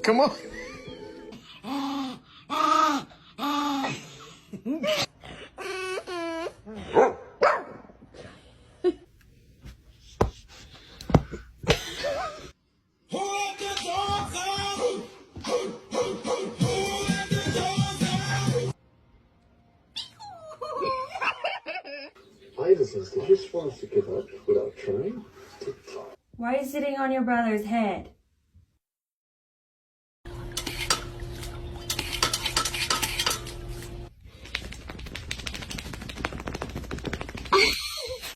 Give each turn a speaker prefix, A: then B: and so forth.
A: Come on.
B: Iverson, did you just want us to give up without trying?
C: Why are you sitting on your brother's head?